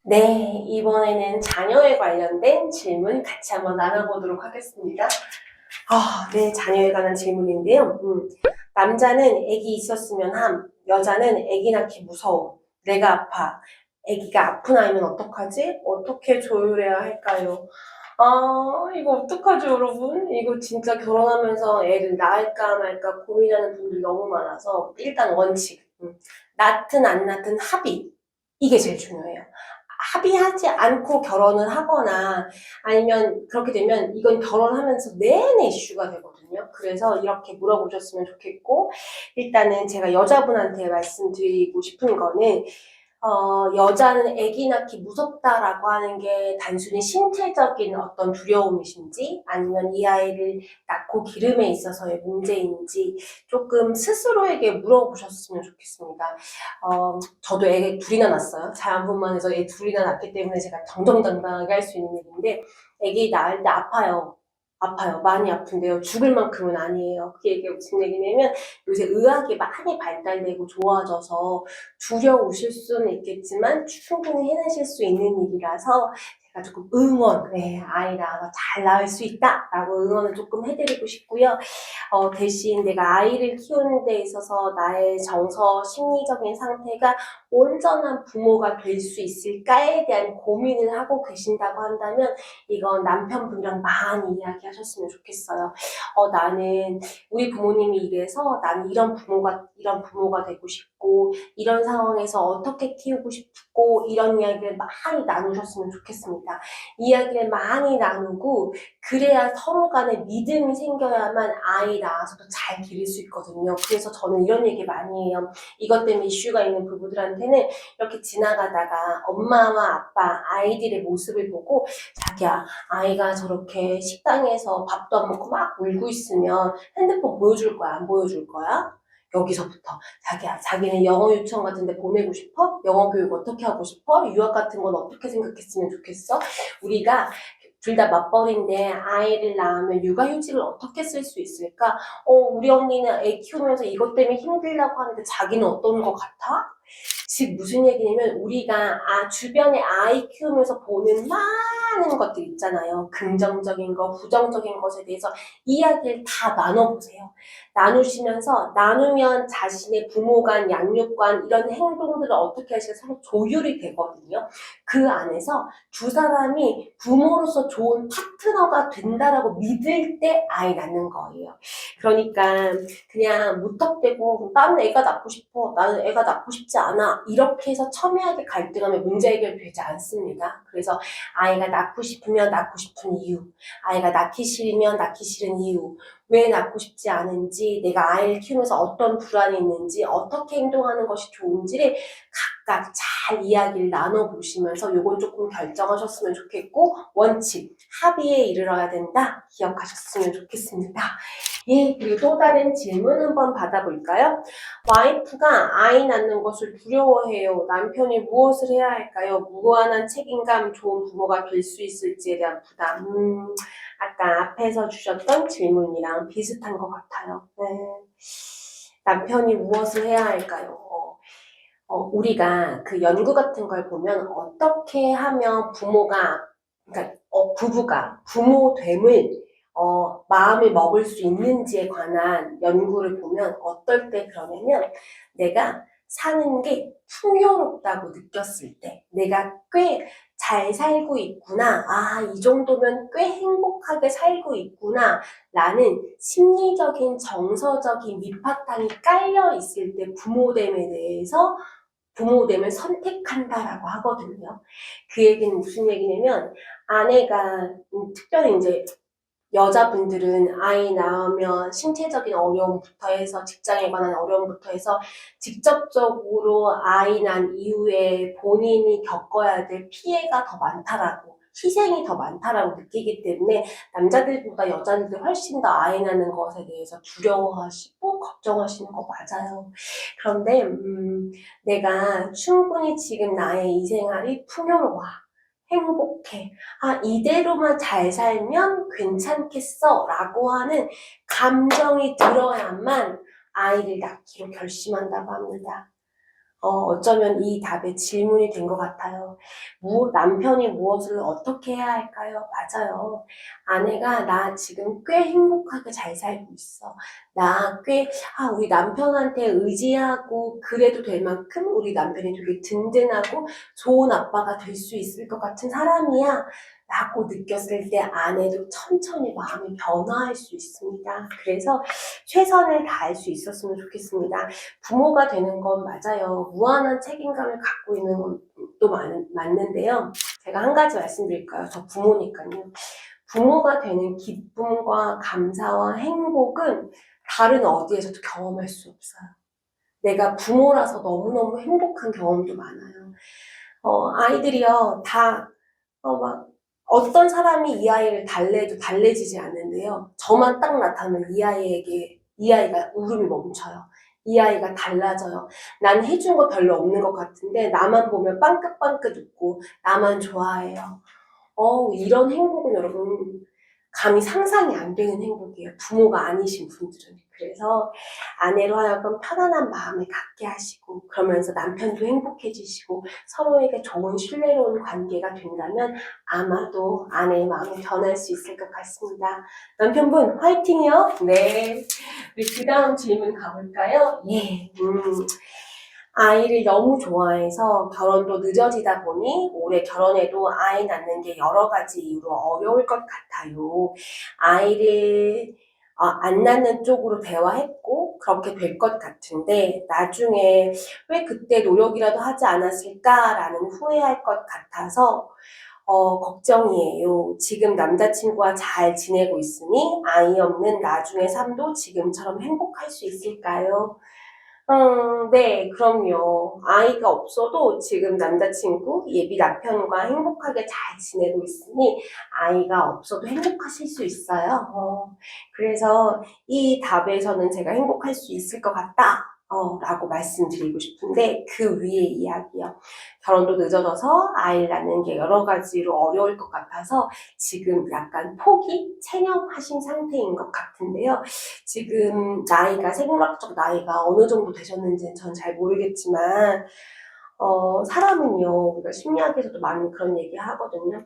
네, 이번에는 자녀에 관련된 질문 같이 한번 나눠보도록 하겠습니다. 네, 자녀에 관한 질문인데요. 남자는 애기 있었으면 함, 여자는 애기 낳기 무서워, 내가 아파, 애기가 아픈 아이면 어떡하지? 어떻게 조율해야 할까요? 이거 어떡하죠, 여러분? 이거 진짜 결혼하면서 애를 낳을까 말까 고민하는 분들이 너무 많아서, 일단 원칙. 낳든 안 낳든 합의. 이게 제일 중요해요. 합의하지 않고 결혼을 하거나 아니면 그렇게 되면 이건 결혼하면서 내내 이슈가 되거든요. 그래서 이렇게 물어보셨으면 좋겠고, 일단은 제가 여자분한테 말씀드리고 싶은 거는 여자는 아기 낳기 무섭다라고 하는 게 단순히 신체적인 어떤 두려움이신지 아니면 이 아이를 낳고 기름에 있어서의 문제인지 조금 스스로에게 물어보셨으면 좋겠습니다. 저도 애 둘이나 낳았어요. 자연분만해서 애 둘이나 낳기 때문에 제가 정정당당하게 할 수 있는 얘기인데, 아기 낳을 때 아파요. 아파요. 많이 아픈데요. 죽을 만큼은 아니에요. 그게 이게 무슨 얘기냐면 요새 의학이 많이 발달되고 좋아져서 두려우실 수는 있겠지만 충분히 해내실 수 있는 일이라서 제가 조금 응원, 아이 낳아서 잘 낳을 수 있다라고 응원을 조금 해드리고 싶고요. 대신 내가 아이를 키우는 데 있어서 나의 정서, 심리적인 상태가 온전한 부모가 될 수 있을까에 대한 고민을 하고 계신다고 한다면 이건 남편분이랑 많이 이야기하셨으면 좋겠어요. 나는 우리 부모님이 이래서 나는 이런 부모가 되고 싶고 이런 상황에서 어떻게 키우고 싶고 이런 이야기를 많이 나누셨으면 좋겠습니다. 이야기를 많이 나누고 그래야 서로 간에 믿음이 생겨야만 아이 낳아서도 잘 기를 수 있거든요. 그래서 저는 이런 얘기 많이 해요. 이것 때문에 이슈가 있는 부부들한테는 이렇게 지나가다가 엄마와 아빠, 아이들의 모습을 보고 자기야, 아이가 저렇게 식당에서 밥도 안 먹고 막 울고 있으면 핸드폰 보여줄 거야? 안 보여줄 거야? 여기서부터 자기야, 자기는 영어 유치원 같은 데 보내고 싶어? 영어 교육 어떻게 하고 싶어? 유학 같은 건 어떻게 생각했으면 좋겠어? 우리가 둘 다 맞벌이인데 아이를 낳으면 육아휴직을 어떻게 쓸 수 있을까? 우리 언니는 애 키우면서 이것 때문에 힘들다고 하는데 자기는 어떤 것 같아? 즉 무슨 얘기냐면 우리가 주변에 아이 키우면서 보는 많은 것들 있잖아요. 긍정적인 거, 부정적인 것에 대해서 이야기를 다 나눠보세요. 나누시면서 나누면 자신의 부모 간, 양육 간 이런 행동들을 어떻게 하시면 서로 조율이 되거든요. 그 안에서 두 사람이 부모로서 좋은 파트너가 된다라고 믿을 때 아이 낳는 거예요. 그러니까 그냥 무턱대고 나는 애가 낳고 싶어, 나는 애가 낳고 싶지 않아 이렇게 해서 첨예하게 갈등하면 문제 해결되지 않습니다. 그래서 아이가 낳고 싶으면 낳고 싶은 이유, 아이가 낳기 싫으면 낳기 싫은 이유, 왜 낳고 싶지 않은지, 내가 아이를 키우면서 어떤 불안이 있는지, 어떻게 행동하는 것이 좋은지를 각각 잘 이야기를 나눠보시면서 요건 조금 결정하셨으면 좋겠고, 원칙, 합의에 이르러야 된다 기억하셨으면 좋겠습니다. 그리고 또 다른 질문 한번 받아볼까요? 와이프가 아이 낳는 것을 두려워해요. 남편이 무엇을 해야 할까요? 무한한 책임감, 좋은 부모가 될 수 있을지에 대한 부담. 아까 앞에서 주셨던 질문이랑 비슷한 것 같아요. 네. 남편이 무엇을 해야 할까요? 우리가 그 연구 같은 걸 보면 어떻게 하면 그러니까 부부가 부모됨을 마음을 먹을 수 있는지에 관한 연구를 보면 어떨 때 그러냐면 내가 사는 게 풍요롭다고 느꼈을 때 내가 꽤 잘 살고 있구나. 이 정도면 꽤 행복하게 살고 있구나. 라는 심리적인 정서적인 밑바탕이 깔려 있을 때 부모됨을 선택한다라고 하거든요. 그 얘기는 무슨 얘기냐면 아내가 특별히 이제 여자분들은 아이 낳으면 신체적인 어려움부터 해서 직장에 관한 어려움부터 해서 직접적으로 아이 낳은 이후에 본인이 겪어야 될 피해가 더 많다라고 희생이 더 많다라고 느끼기 때문에 남자들보다 여자들이 훨씬 더 아이 낳는 것에 대해서 두려워하시고 걱정하시는 거 맞아요. 그런데 내가 충분히 지금 나의 이 생활이 풍요로워. 행복해. 이대로만 잘 살면 괜찮겠어. 라고 하는 감정이 들어야만 아이를 낳기로 결심한다고 합니다. 어쩌면 이 답의 질문이 된 것 같아요. 남편이 무엇을 어떻게 해야 할까요? 맞아요. 아내가 나 지금 꽤 행복하게 잘 살고 있어. 우리 남편한테 의지하고 그래도 될 만큼 우리 남편이 되게 든든하고 좋은 아빠가 될 수 있을 것 같은 사람이야. 라고 느꼈을 때 아내도 천천히 마음이 변화할 수 있습니다. 그래서 최선을 다할 수 있었으면 좋겠습니다. 부모가 되는 건 맞아요. 무한한 책임감을 갖고 있는 것도 맞는데요. 제가 한 가지 말씀드릴까요? 저 부모니까요. 부모가 되는 기쁨과 감사와 행복은 다른 어디에서도 경험할 수 없어요. 내가 부모라서 너무너무 행복한 경험도 많아요. 아이들이요, 막, 어떤 사람이 이 아이를 달래도 달래지지 않는데요. 저만 딱 나타나면 이 아이가 울음이 멈춰요. 이 아이가 달라져요. 난 해준 거 별로 없는 것 같은데, 나만 보면 빵긋빵긋 웃고, 나만 좋아해요. 이런 행복은 여러분, 감히 상상이 안 되는 행복이에요. 부모가 아니신 분들은. 그래서 아내로 하여금 편안한 마음을 갖게 하시고 그러면서 남편도 행복해지시고 서로에게 좋은 신뢰로운 관계가 된다면 아마도 아내의 마음이 변할 수 있을 것 같습니다. 남편분 화이팅이요. 네. 우리 그 다음 질문 가볼까요? 예. 아이를 너무 좋아해서 결혼도 늦어지다 보니 올해 결혼해도 아이 낳는 게 여러 가지 이유로 어려울 것 같아요. 아이를 안 낳는 쪽으로 대화했고 그렇게 될 것 같은데 나중에 왜 그때 노력이라도 하지 않았을까라는 후회할 것 같아서 걱정이에요. 지금 남자친구와 잘 지내고 있으니 아이 없는 나중의 삶도 지금처럼 행복할 수 있을까요? 네, 그럼요. 아이가 없어도 지금 남자친구, 예비 남편과 행복하게 잘 지내고 있으니 아이가 없어도 행복하실 수 있어요. 그래서 이 답에서는 제가 행복할 수 있을 것 같다. 라고 말씀드리고 싶은데 그 위에 이야기요. 결혼도 늦어져서 아이를 낳는 게 여러 가지로 어려울 것 같아서 지금 약간 체념하신 상태인 것 같은데요. 지금 생물학적 나이가 어느 정도 되셨는지는 전 잘 모르겠지만, 사람은요, 우리가 심리학에서도 많이 그런 얘기 하거든요.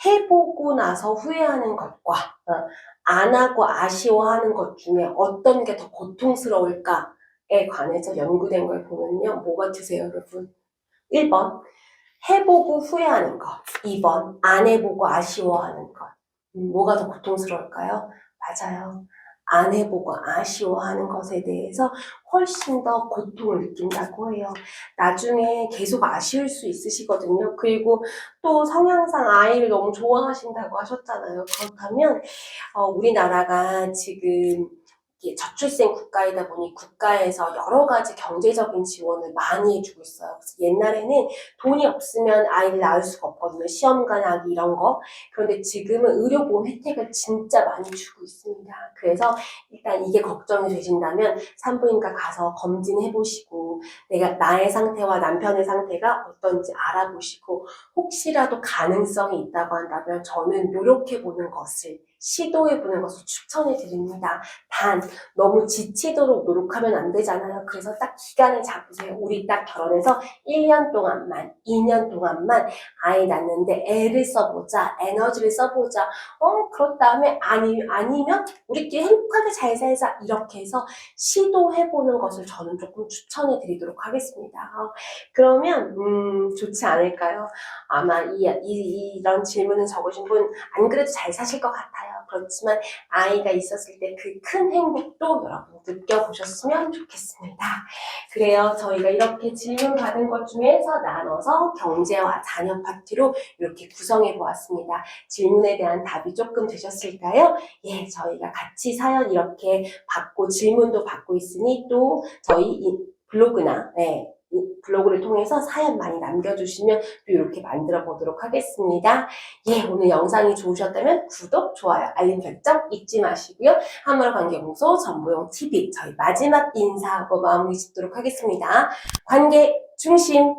해보고 나서 후회하는 것과, 안 하고 아쉬워하는 것 중에 어떤 게 더 고통스러울까에 관해서 연구된 걸 보면요. 뭐 같으세요, 여러분? 1번, 해보고 후회하는 것. 2번, 안 해보고 아쉬워하는 것. 뭐가 더 고통스러울까요? 맞아요. 안 해보고 아쉬워하는 것에 대해서 훨씬 더 고통을 느낀다고 해요. 나중에 계속 아쉬울 수 있으시거든요. 그리고 또 성향상 아이를 너무 좋아하신다고 하셨잖아요. 그렇다면 우리나라가 지금 이게 저출생 국가이다 보니 국가에서 여러 가지 경제적인 지원을 많이 해주고 있어요. 그래서 옛날에는 돈이 없으면 아이를 낳을 수가 없거든요. 시험관 하기 이런 거. 그런데 지금은 의료보험 혜택을 진짜 많이 주고 있습니다. 그래서 일단 이게 걱정이 되신다면 산부인과 가서 검진해보시고 나의 상태와 남편의 상태가 어떤지 알아보시고 혹시라도 가능성이 있다고 한다면 저는 노력해보는 것을 시도해보는 것을 추천해 드립니다. 단 너무 지치도록 노력하면 안 되잖아요. 그래서 딱 기간을 잡으세요. 우리 딱 결혼해서 1년 동안만, 2년 동안만 아이 낳는데 애를 써보자, 에너지를 써보자. 그런 다음에 아니면 우리끼리 행복하게 잘 살자. 이렇게 해서 시도해보는 것을 저는 조금 추천해 드리도록 하겠습니다. 그러면 좋지 않을까요? 아마 이런 질문을 적으신 분 안 그래도 잘 사실 것 같아요. 그렇지만 아이가 있었을 때 그 큰 행복도 여러분 느껴보셨으면 좋겠습니다. 그래요. 저희가 이렇게 질문 받은 것 중에서 나눠서 경제와 자녀 파트로 이렇게 구성해 보았습니다. 질문에 대한 답이 조금 되셨을까요? 예, 저희가 같이 사연 이렇게 받고 질문도 받고 있으니 또 저희 블로그나 이 블로그를 통해서 사연 많이 남겨주시면 또 이렇게 만들어 보도록 하겠습니다. 예, 오늘 영상이 좋으셨다면 구독, 좋아요, 알림 설정 잊지 마시고요. 한물관계공소 전보용 TV 저희 마지막 인사하고 마무리 짓도록 하겠습니다. 관계 중심